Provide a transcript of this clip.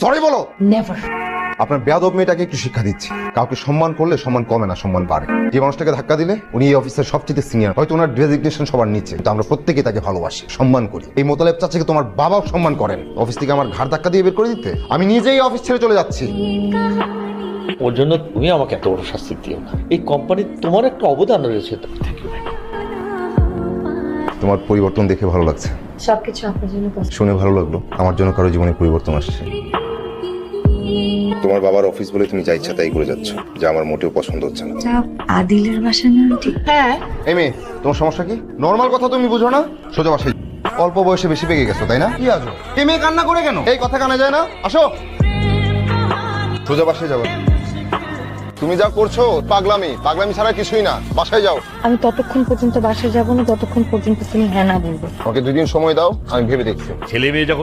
Sorry বলো। Never. আপনার বেয়াদব মেয়েটাকে একটু শিক্ষা দিচ্ছি, কাউকে সম্মান করলে সম্মান কমে না, সম্মান বাড়ে। যে মানুষটাকে ধাক্কা দিলে উনি এই অফিসের সবচেয়ে সিনিয়র, হয়তো ওনার ডেজিগনেশন সবার নিচে, কিন্তু আমরা প্রত্যেকেই তাকে ভালোবাসি, সম্মান করি। এই মোতালেব চাচাকে তোমার বাবাও সম্মান করেন। অফিস থেকে আমার ঘাড় ধাক্কা দিয়ে বের করে দিতে আমি নিজেই অফিস ছেড়ে চলে যাচ্ছি। ওর জন্য তুমি আমাকে এত বড় শাস্তি দিও না। এই কোম্পানির তোমার একটা অবদান রয়েছে। Thank you. তোমার পরিবর্তন দেখে ভালো লাগছে, সবকিছু আপনার জন্য শুনে ভালো লাগলো। আমার জন্য কারো জীবনে পরিবর্তন আসছে। তোমার বাবার অফিস বলে তুমি যা ইচ্ছা তাই করে যাচ্ছ, যা আমার মোটেও পছন্দ হচ্ছে না। আদিলের বাসা না আন্টি? হ্যাঁ। এই মেয়ে, তোমার সমস্যা কি? নর্মাল কথা তুমি বুঝো না? সোজা বাসায়। অল্প বয়সে বেশি পেকে গেছো তাই না? কি আছো? এই মেয়ে কান্না করে কেন? এই কথা কানে যায় না? আসো, সোজা বাসায় যাবো। তুমি যা করছো পাগলামি, পাগলামি ছাড়া কিছুই না। বাসায় যাও। আমি ততক্ষণ পর্যন্ত বাসায় যাব না যতক্ষণ পর্যন্ত তুমি হ্যাঁ না বলবে। আমাকে 2 দিন সময় দাও, আমি ভেবে দেখছি। ছেলে মেয়ে যখন